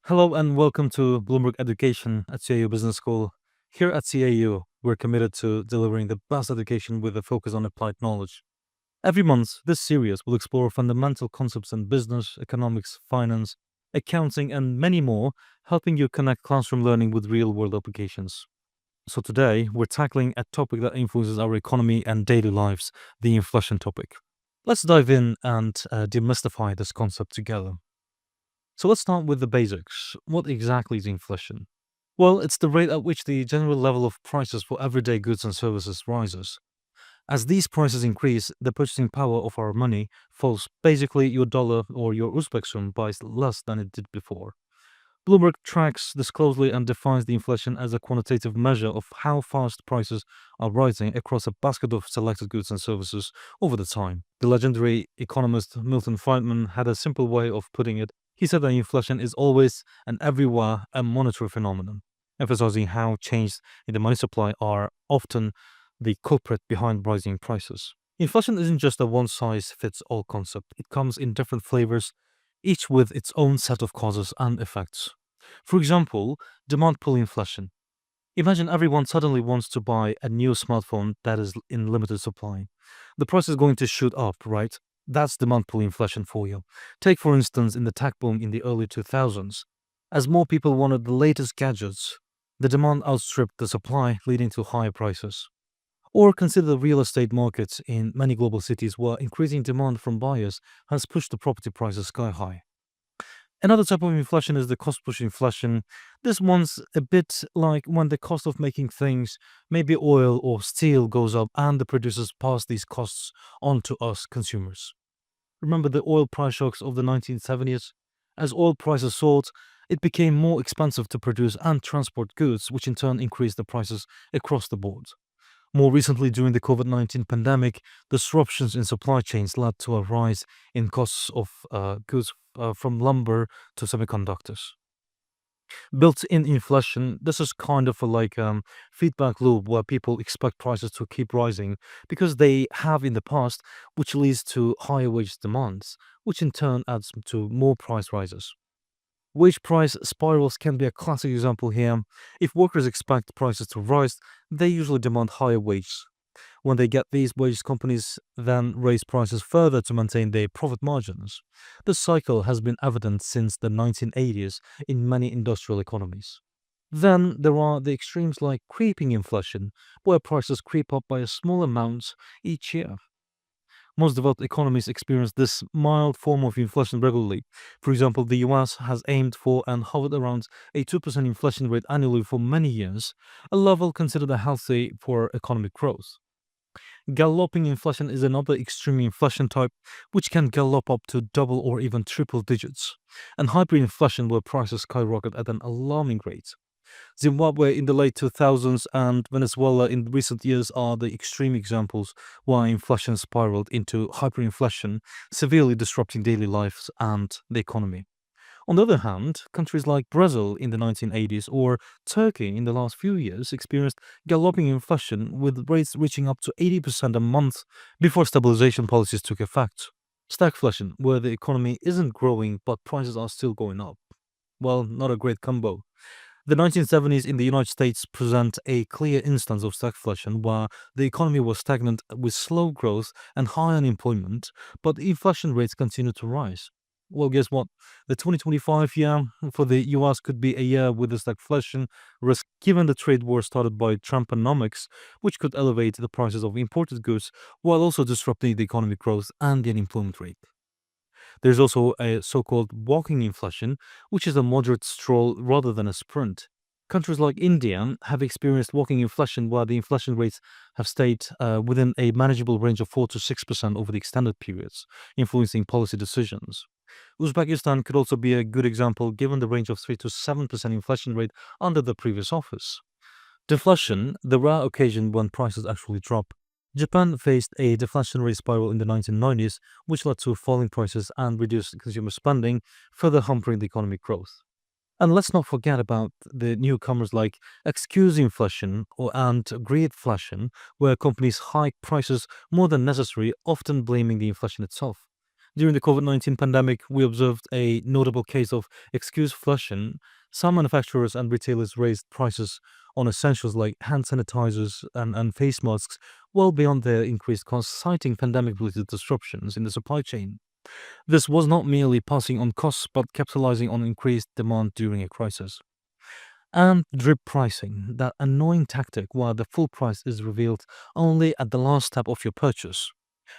Hello and welcome to Bloomberg Education at CAU Business School. Here at CAU, we're committed to delivering the best education with a focus on applied knowledge. Every month, this series will explore fundamental concepts in business, economics, finance, accounting, and many more, helping you connect classroom learning with real-world applications. So today, we're tackling a topic that influences our economy and daily lives, the inflation topic. Let's dive in and demystify this concept together. So let's start with the basics. What exactly is inflation? Well, it's the rate at which the general level of prices for everyday goods and services rises. As these prices increase, the purchasing power of our money falls. Basically, your dollar or your Uzbek sun buys less than it did before. Bloomberg tracks this closely and defines the inflation as a quantitative measure of how fast prices are rising across a basket of selected goods and services over the time. The legendary economist Milton Friedman had a simple way of putting it. He said that inflation is always and everywhere a monetary phenomenon, emphasizing how changes in the money supply are often the culprit behind rising prices. Inflation isn't just a one-size-fits-all concept. It comes in different flavors, each with its own set of causes and effects. For example, demand pull inflation. Imagine everyone suddenly wants to buy a new smartphone that is in limited supply. The price is going to shoot up, right? That's demand pull inflation for you. Take, for instance, in the tech boom in the early 2000s. As more people wanted the latest gadgets, the demand outstripped the supply, leading to higher prices. Or consider the real estate markets in many global cities where increasing demand from buyers has pushed the property prices sky high. Another type of inflation is the cost push inflation. This one's a bit like when the cost of making things, maybe oil or steel, goes up and the producers pass these costs on to us consumers. Remember the oil price shocks of the 1970s? As oil prices soared, it became more expensive to produce and transport goods, which in turn increased the prices across the board. More recently, during the COVID-19 pandemic, disruptions in supply chains led to a rise in costs of goods from lumber to semiconductors. Built-in inflation, this is kind of a feedback loop where people expect prices to keep rising because they have in the past, which leads to higher wage demands, which in turn adds to more price rises. Wage price spirals can be a classic example here. If workers expect prices to rise, they usually demand higher wages. When they get these wages, companies then raise prices further to maintain their profit margins. This cycle has been evident since the 1980s in many industrial economies. Then there are the extremes like creeping inflation, where prices creep up by a small amount each year. Most developed economies experience this mild form of inflation regularly. For example, the US has aimed for and hovered around a 2% inflation rate annually for many years, a level considered healthy for economic growth. Galloping inflation is another extreme inflation type, which can gallop up to double or even triple digits, and hyperinflation, where prices skyrocket at an alarming rate. Zimbabwe in the late 2000s and Venezuela in recent years are the extreme examples why inflation spiraled into hyperinflation, severely disrupting daily lives and the economy. On the other hand, countries like Brazil in the 1980s or Turkey in the last few years experienced galloping inflation with rates reaching up to 80% a month before stabilization policies took effect. Stagflation, where the economy isn't growing but prices are still going up. Well, not a great combo. The 1970s in the United States present a clear instance of stagflation where the economy was stagnant with slow growth and high unemployment, but inflation rates continued to rise. Well, guess what? The 2025 year for the US could be a year with a stagflation risk given the trade war started by Trumponomics, which could elevate the prices of imported goods while also disrupting the economic growth and the unemployment rate. There's also a so-called walking inflation, which is a moderate stroll rather than a sprint. Countries like India have experienced walking inflation where the inflation rates have stayed within a manageable range of 4 to 6% over the extended periods, influencing policy decisions. Uzbekistan could also be a good example given the range of 3 to 7% inflation rate under the previous office. Deflation, the rare occasion when prices actually drop. Japan faced a deflationary spiral in the 1990s, which led to falling prices and reduced consumer spending, further hampering the economic growth. And let's not forget about the newcomers like excuse inflation and greedflation, where companies hike prices more than necessary, often blaming the inflation itself. During the COVID-19 pandemic, we observed a notable case of excuse-flushing. Some manufacturers and retailers raised prices on essentials like hand sanitizers and face masks well beyond their increased costs, citing pandemic-related disruptions in the supply chain. This was not merely passing on costs, but capitalizing on increased demand during a crisis. And drip pricing, that annoying tactic while the full price is revealed only at the last step of your purchase.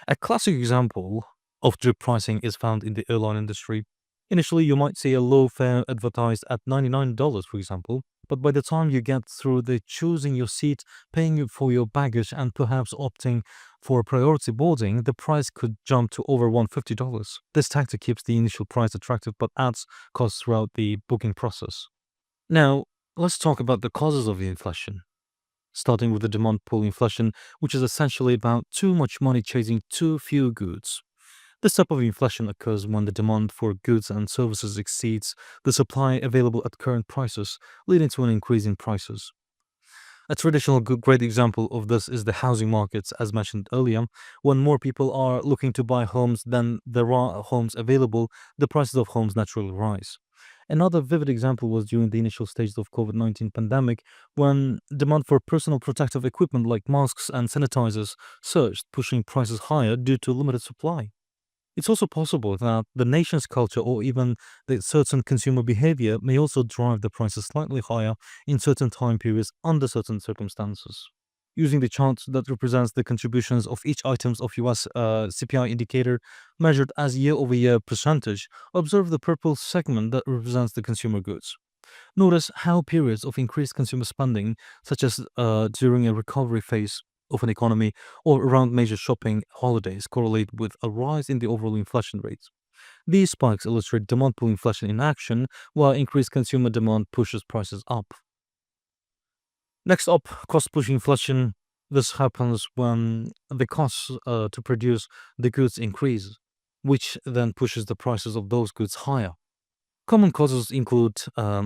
A classic example of drip pricing is found in the airline industry. Initially, you might see a low fare advertised at $99, for example, but by the time you get through the choosing your seat, paying for your baggage, and perhaps opting for priority boarding, the price could jump to over $150. This tactic keeps the initial price attractive but adds costs throughout the booking process. Now, let's talk about the causes of the inflation, starting with the demand pull inflation, which is essentially about too much money chasing too few goods. This type of inflation occurs when the demand for goods and services exceeds the supply available at current prices, leading to an increase in prices. A traditional great example of this is the housing markets, as mentioned earlier. When more people are looking to buy homes than there are homes available, the prices of homes naturally rise. Another vivid example was during the initial stages of COVID-19 pandemic when demand for personal protective equipment like masks and sanitizers surged, pushing prices higher due to limited supply. It's also possible that the nation's culture or even the certain consumer behavior may also drive the prices slightly higher in certain time periods under certain circumstances. Using the chart that represents the contributions of each items of US CPI indicator measured as year-over-year percentage, observe the purple segment that represents the consumer goods. Notice how periods of increased consumer spending, such as during a recovery phase of an economy or around major shopping holidays, correlate with a rise in the overall inflation rates. These spikes illustrate demand pull inflation in action, while increased consumer demand pushes prices up. Next up, cost push inflation. This happens when the costs to produce the goods increase, which then pushes the prices of those goods higher. Common causes include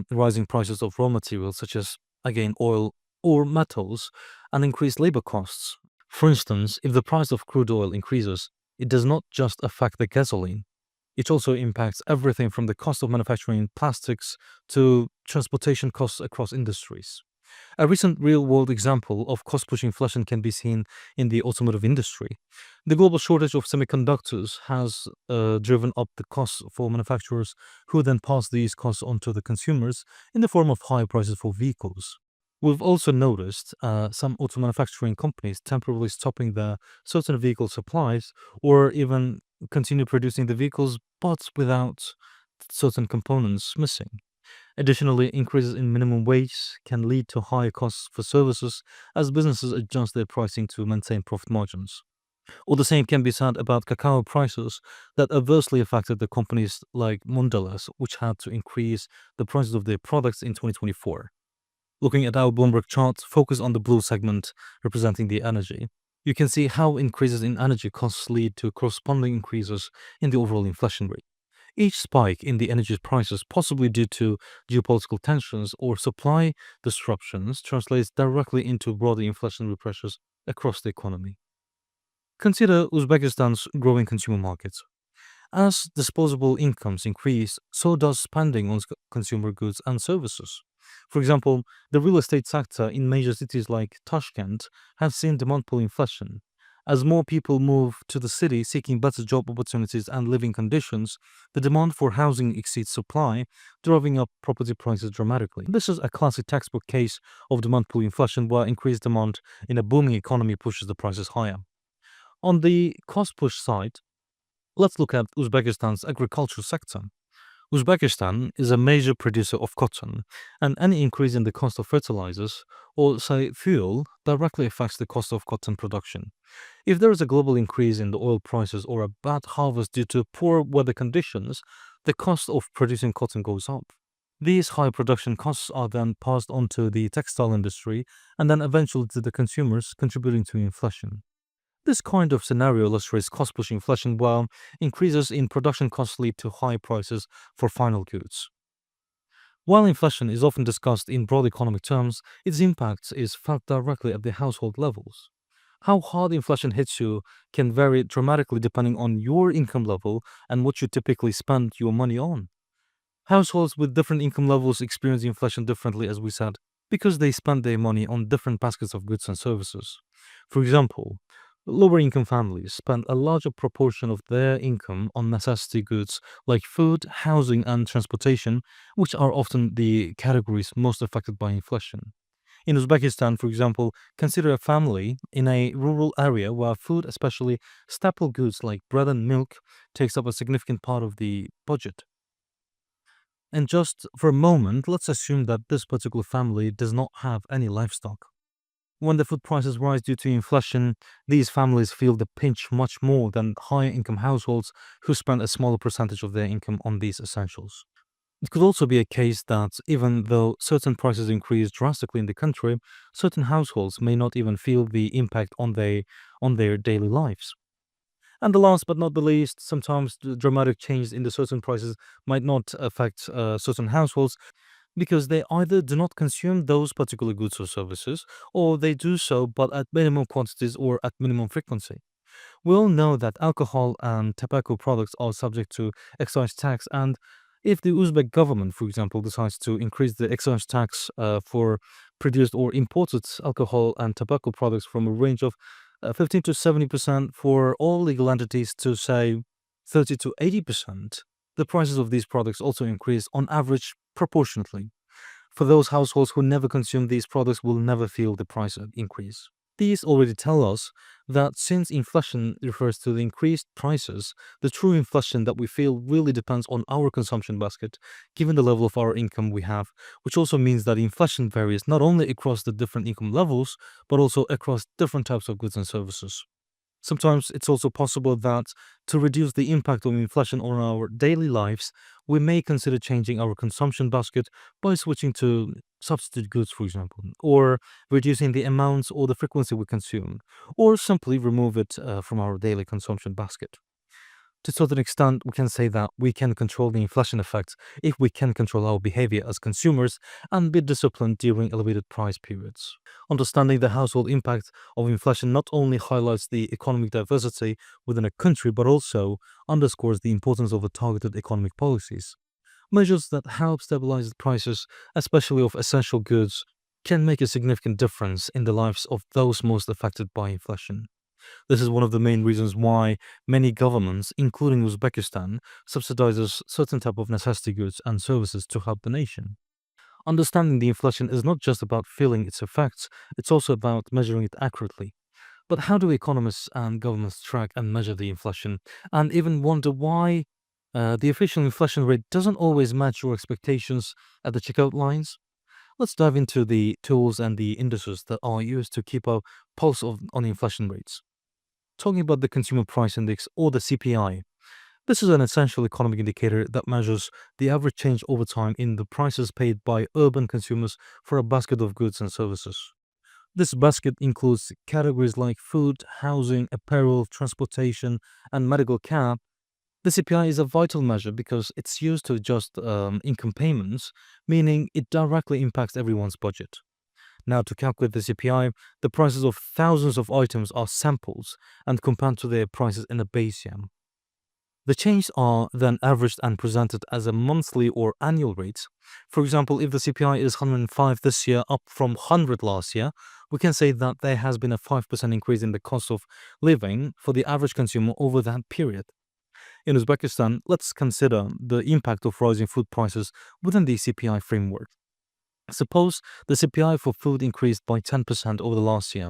rising prices of raw materials such as, again, oil or metals, and increased labor costs. For instance, if the price of crude oil increases, it does not just affect the gasoline. It also impacts everything from the cost of manufacturing plastics to transportation costs across industries. A recent real world example of cost push inflation can be seen in the automotive industry. The global shortage of semiconductors has driven up the costs for manufacturers, who then pass these costs on to the consumers in the form of higher prices for vehicles. We've also noticed some auto manufacturing companies temporarily stopping their certain vehicle supplies or even continue producing the vehicles but without certain components missing. Additionally, increases in minimum wage can lead to higher costs for services as businesses adjust their pricing to maintain profit margins. Or the same can be said about cacao prices that adversely affected the companies like Mondelez, which had to increase the prices of their products in 2024. Looking at our Bloomberg chart, focus on the blue segment representing the energy. You can see how increases in energy costs lead to corresponding increases in the overall inflation rate. Each spike in the energy prices, possibly due to geopolitical tensions or supply disruptions, translates directly into broader inflationary pressures across the economy. Consider Uzbekistan's growing consumer markets. As disposable incomes increase, so does spending on consumer goods and services. For example, the real estate sector in major cities like Tashkent have seen demand pull inflation. As more people move to the city seeking better job opportunities and living conditions, the demand for housing exceeds supply, driving up property prices dramatically. This is a classic textbook case of demand pull inflation where increased demand in a booming economy pushes the prices higher. On the cost push side, let's look at Uzbekistan's agriculture sector. Uzbekistan is a major producer of cotton, and any increase in the cost of fertilizers, or say fuel, directly affects the cost of cotton production. If there is a global increase in the oil prices or a bad harvest due to poor weather conditions, the cost of producing cotton goes up. These high production costs are then passed on to the textile industry and then eventually to the consumers, contributing to inflation. This kind of scenario illustrates cost push inflation while increases in production costs lead to high prices for final goods. While inflation is often discussed in broad economic terms, its impact is felt directly at the household levels. How hard inflation hits you can vary dramatically depending on your income level and what you typically spend your money on. Households with different income levels experience inflation differently, as we said, because they spend their money on different baskets of goods and services. For example, lower income families spend a larger proportion of their income on necessity goods like food, housing, and transportation, which are often the categories most affected by inflation. In Uzbekistan, for example, consider a family in a rural area where food, especially staple goods like bread and milk, takes up a significant part of the budget. And just for a moment, let's assume that this particular family does not have any livestock. When the food prices rise due to inflation, these families feel the pinch much more than higher income households who spend a smaller percentage of their income on these essentials. It could also be a case that even though certain prices increase drastically in the country, certain households may not even feel the impact on their daily lives. And the last but not the least, sometimes the dramatic change in the certain prices might not affect certain households because they either do not consume those particular goods or services, or they do so but at minimum quantities or at minimum frequency. We all know that alcohol and tobacco products are subject to excise tax, and if the Uzbek government, for example, decides to increase the excise tax for produced or imported alcohol and tobacco products from a range of 15 to 70% for all legal entities to say 30 to 80%, the prices of these products also increase on average proportionately. For those households who never consume these products will never feel the price increase. These already tell us that since inflation refers to the increased prices, the true inflation that we feel really depends on our consumption basket, given the level of our income we have, which also means that inflation varies not only across the different income levels, but also across different types of goods and services. Sometimes it's also possible that to reduce the impact of inflation on our daily lives, we may consider changing our consumption basket by switching to substitute goods, for example, or reducing the amounts or the frequency we consume, or simply remove it from our daily consumption basket. To a certain extent, we can say that we can control the inflation effects if we can control our behavior as consumers and be disciplined during elevated price periods. Understanding the household impact of inflation not only highlights the economic diversity within a country, but also underscores the importance of the targeted economic policies. Measures that help stabilize the prices, especially of essential goods, can make a significant difference in the lives of those most affected by inflation. This is one of the main reasons why many governments, including Uzbekistan, subsidizes certain type of necessity goods and services to help the nation. Understanding the inflation is not just about feeling its effects, it's also about measuring it accurately. But how do economists and governments track and measure the inflation and even wonder why the official inflation rate doesn't always match your expectations at the checkout lines? Let's dive into the tools and the indices that are used to keep a pulse on inflation rates. Talking about the Consumer Price Index or the CPI, this is an essential economic indicator that measures the average change over time in the prices paid by urban consumers for a basket of goods and services. This basket includes categories like food, housing, apparel, transportation, and medical care. The CPI is a vital measure because it's used to adjust income payments, meaning it directly impacts everyone's budget. Now, to calculate the CPI, the prices of thousands of items are samples and compared to their prices in a base year. The changes are then averaged and presented as a monthly or annual rate. For example, if the CPI is 105 this year, up from 100 last year, we can say that there has been a 5% increase in the cost of living for the average consumer over that period. In Uzbekistan, let's consider the impact of rising food prices within the CPI framework. Suppose the CPI for food increased by 10% over the last year,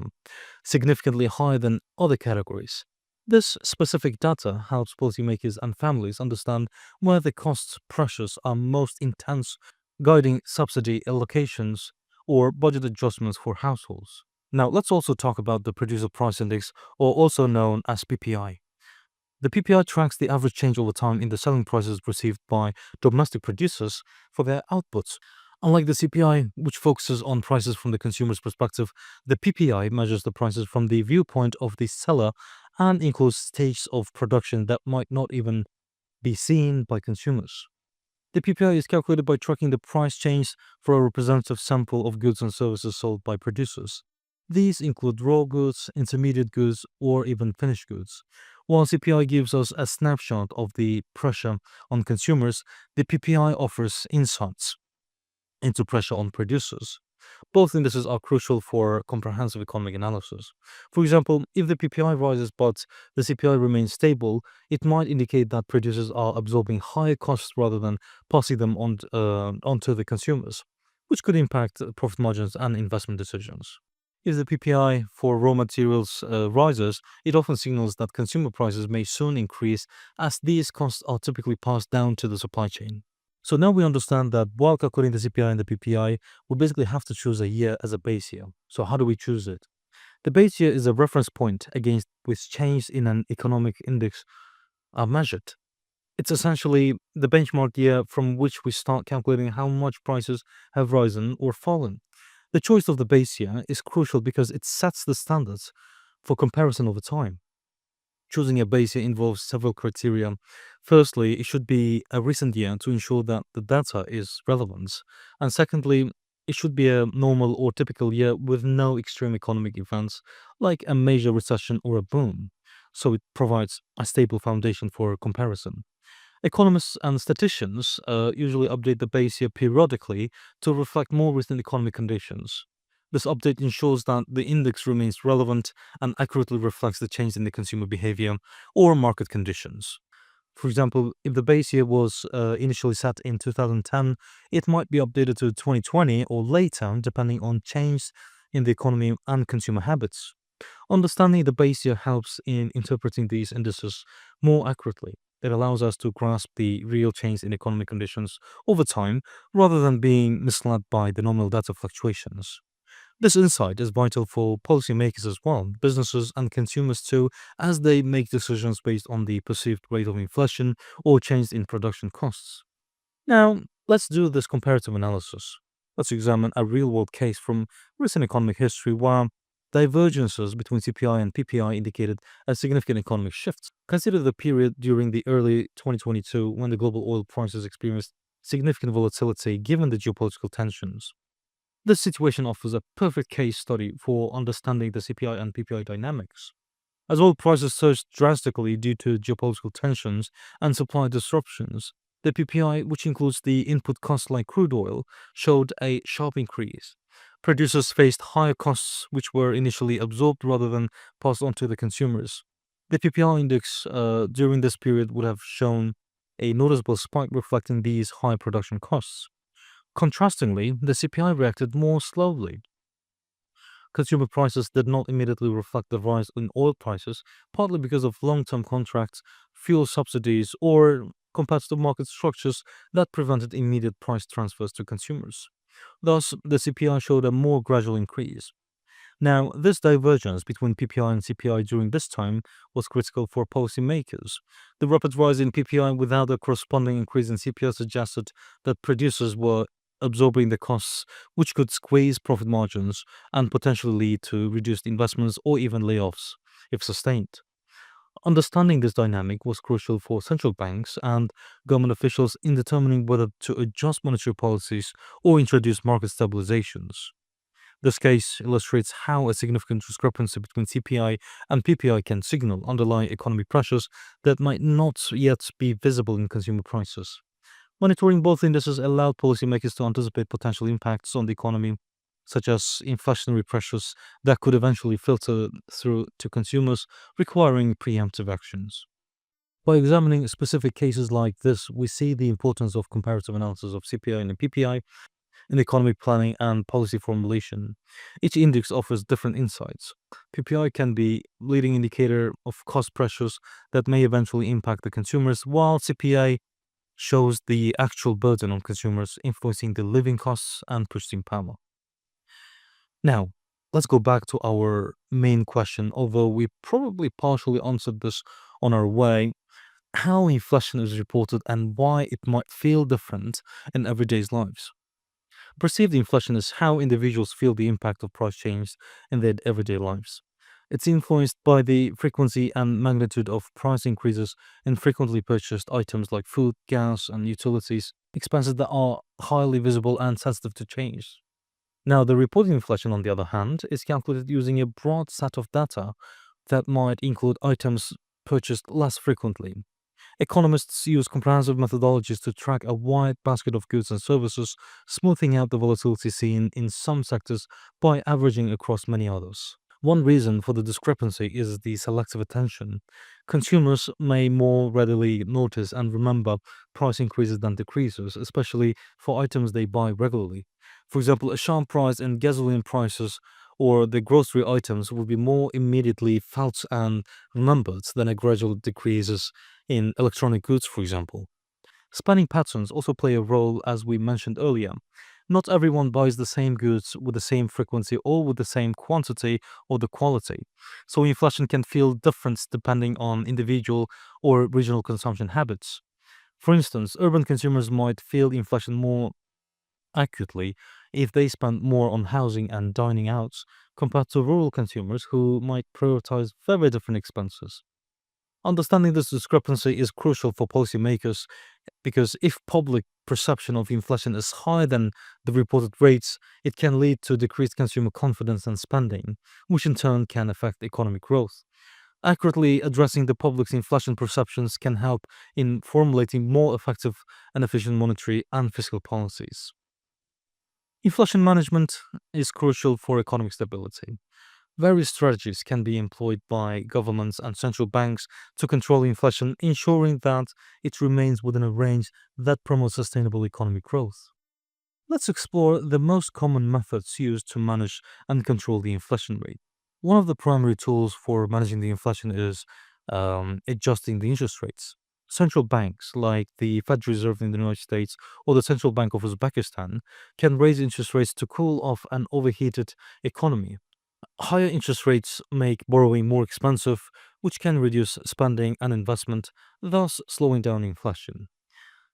significantly higher than other categories. This specific data helps policymakers and families understand where the cost pressures are most intense, guiding subsidy allocations or budget adjustments for households. Now, let's also talk about the Producer Price Index, or also known as PPI. The PPI tracks the average change over time in the selling prices received by domestic producers for their outputs. Unlike the CPI, which focuses on prices from the consumer's perspective, the PPI measures the prices from the viewpoint of the seller and includes stages of production that might not even be seen by consumers. The PPI is calculated by tracking the price change for a representative sample of goods and services sold by producers. These include raw goods, intermediate goods, or even finished goods. While CPI gives us a snapshot of the pressure on consumers, the PPI offers insights into pressure on producers. Both indices are crucial for comprehensive economic analysis. For example, if the PPI rises but the CPI remains stable, it might indicate that producers are absorbing higher costs rather than passing them onto the consumers, which could impact profit margins and investment decisions. If the PPI for raw materials rises, it often signals that consumer prices may soon increase as these costs are typically passed down to the supply chain. So now we understand that while calculating the CPI and the PPI, we basically have to choose a year as a base year. So how do we choose it? The base year is a reference point against which changes in an economic index are measured. It's essentially the benchmark year from which we start calculating how much prices have risen or fallen. The choice of the base year is crucial because it sets the standards for comparison over time. Choosing a base year involves several criteria. Firstly, it should be a recent year to ensure that the data is relevant. And secondly, it should be a normal or typical year with no extreme economic events like a major recession or a boom. So it provides a stable foundation for comparison. Economists and statisticians usually update the base year periodically to reflect more recent economic conditions. This update ensures that the index remains relevant and accurately reflects the change in the consumer behavior or market conditions. For example, if the base year was initially set in 2010, it might be updated to 2020 or later, depending on change in the economy and consumer habits. Understanding the base year helps in interpreting these indices more accurately. It allows us to grasp the real change in economic conditions over time rather than being misled by the nominal data fluctuations. This insight is vital for policymakers as well, businesses and consumers too, as they make decisions based on the perceived rate of inflation or change in production costs. Now, let's do this comparative analysis. Let's examine a real world case from recent economic history where divergences between CPI and PPI indicated a significant economic shift. Consider the period during the early 2022 when the global oil prices experienced significant volatility given the geopolitical tensions. This situation offers a perfect case study for understanding the CPI and PPI dynamics. As oil prices surged drastically due to geopolitical tensions and supply disruptions, the PPI, which includes the input costs like crude oil, showed a sharp increase. Producers faced higher costs, which were initially absorbed rather than passed on to the consumers. The PPI index during this period would have shown a noticeable spike reflecting these high production costs. Contrastingly, the CPI reacted more slowly. Consumer prices did not immediately reflect the rise in oil prices, partly because of long term contracts, fuel subsidies, or competitive market structures that prevented immediate price transfers to consumers. Thus, the CPI showed a more gradual increase. Now, this divergence between PPI and CPI during this time was critical for policymakers. The rapid rise in PPI without a corresponding increase in CPI suggested that producers were absorbing the costs, which could squeeze profit margins and potentially lead to reduced investments or even layoffs if sustained. Understanding this dynamic was crucial for central banks and government officials in determining whether to adjust monetary policies or introduce market stabilizations. This case illustrates how a significant discrepancy between CPI and PPI can signal underlying economic pressures that might not yet be visible in consumer prices. Monitoring both indices allowed policymakers to anticipate potential impacts on the economy, such as inflationary pressures that could eventually filter through to consumers, requiring preemptive actions. By examining specific cases like this, we see the importance of comparative analysis of CPI and PPI in economic planning and policy formulation. Each index offers different insights. PPI can be leading indicator of cost pressures that may eventually impact the consumers, while CPI shows the actual burden on consumers, influencing the living costs and purchasing power. Now, let's go back to our main question, although we probably partially answered this on our way. How inflation is reported and why it might feel different in everyday's lives. Perceived inflation is how individuals feel the impact of price change in their everyday lives. It's influenced by the frequency and magnitude of price increases in frequently purchased items like food, gas, and utilities, expenses that are highly visible and sensitive to change. Now, the reported inflation, on the other hand, is calculated using a broad set of data that might include items purchased less frequently. Economists use comprehensive methodologies to track a wide basket of goods and services, smoothing out the volatility seen in some sectors by averaging across many others. One reason for the discrepancy is the selective attention. Consumers may more readily notice and remember price increases than decreases, especially for items they buy regularly. For example, a sharp rise in gasoline prices or the grocery items will be more immediately felt and remembered than a gradual decreases in electronic goods, for example. Spending patterns also play a role, as we mentioned earlier. Not everyone buys the same goods with the same frequency or with the same quantity or the quality. So inflation can feel different depending on individual or regional consumption habits. For instance, urban consumers might feel inflation more acutely if they spend more on housing and dining out compared to rural consumers who might prioritize very different expenses. Understanding this discrepancy is crucial for policymakers because if public perception of inflation is higher than the reported rates, it can lead to decreased consumer confidence and spending, which in turn can affect economic growth. Accurately addressing the public's inflation perceptions can help in formulating more effective and efficient monetary and fiscal policies. Inflation management is crucial for economic stability. Various strategies can be employed by governments and central banks to control inflation, ensuring that it remains within a range that promotes sustainable economic growth. Let's explore the most common methods used to manage and control the inflation rate. One of the primary tools for managing the inflation is adjusting the interest rates. Central banks, like the Federal Reserve in the United States or the Central Bank of Uzbekistan, can raise interest rates to cool off an overheated economy. Higher interest rates make borrowing more expensive, which can reduce spending and investment, thus slowing down inflation.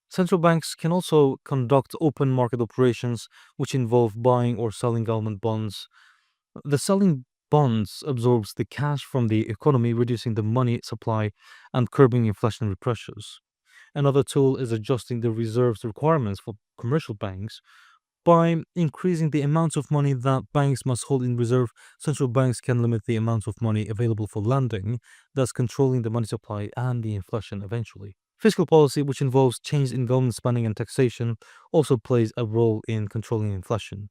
Central banks can also conduct open market operations, which involve buying or selling government bonds. The selling bonds absorbs the cash from the economy, reducing the money supply and curbing inflationary pressures. Another tool is adjusting the reserves requirements for commercial banks. By increasing the amount of money that banks must hold in reserve, central banks can limit the amount of money available for lending, thus controlling the money supply and the inflation eventually. Fiscal policy, which involves change in government spending and taxation, also plays a role in controlling inflation.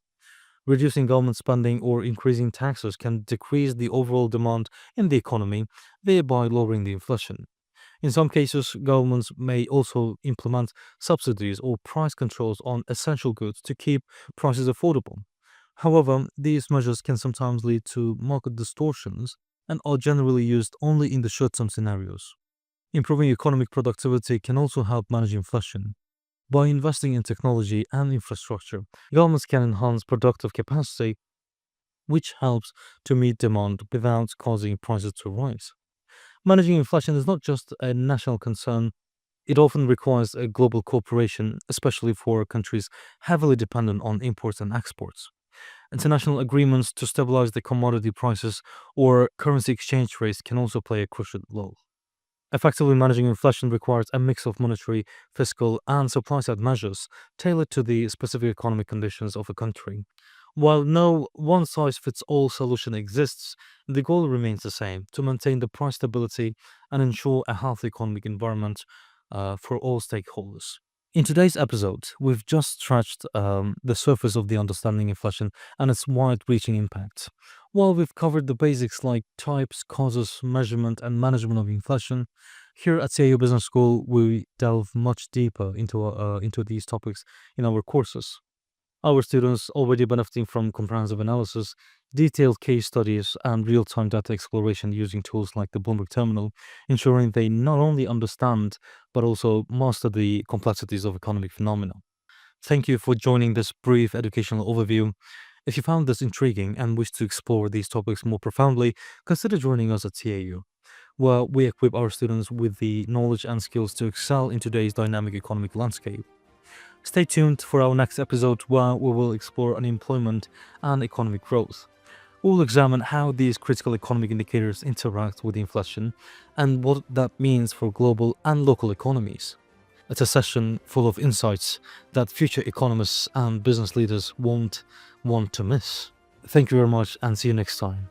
Reducing government spending or increasing taxes can decrease the overall demand in the economy, thereby lowering the inflation. In some cases, governments may also implement subsidies or price controls on essential goods to keep prices affordable. However, these measures can sometimes lead to market distortions and are generally used only in the short term scenarios. Improving economic productivity can also help manage inflation. By investing in technology and infrastructure, governments can enhance productive capacity, which helps to meet demand without causing prices to rise. Managing inflation is not just a national concern, it often requires a global cooperation, especially for countries heavily dependent on imports and exports. International agreements to stabilize the commodity prices or currency exchange rates can also play a crucial role. Effectively managing inflation requires a mix of monetary, fiscal, and supply side measures tailored to the specific economic conditions of a country. While no one size fits all solution exists, the goal remains the same to maintain the price stability and ensure a healthy economic environment for all stakeholders. In today's episode, we've just scratched the surface of the understanding inflation and its wide reaching impact. While we've covered the basics like types, causes, measurement, and management of inflation, here at CAU Business School, we delve much deeper into these topics in our courses. Our students already benefiting from comprehensive analysis, detailed case studies, and real-time data exploration using tools like the Bloomberg Terminal, ensuring they not only understand but also master the complexities of economic phenomena. Thank you for joining this brief educational overview. If you found this intriguing and wish to explore these topics more profoundly, consider joining us at CAU, where we equip our students with the knowledge and skills to excel in today's dynamic economic landscape. Stay tuned for our next episode where we will explore unemployment and economic growth. We will examine how these critical economic indicators interact with inflation and what that means for global and local economies. It's a session full of insights that future economists and business leaders won't want to miss. Thank you very much and see you next time.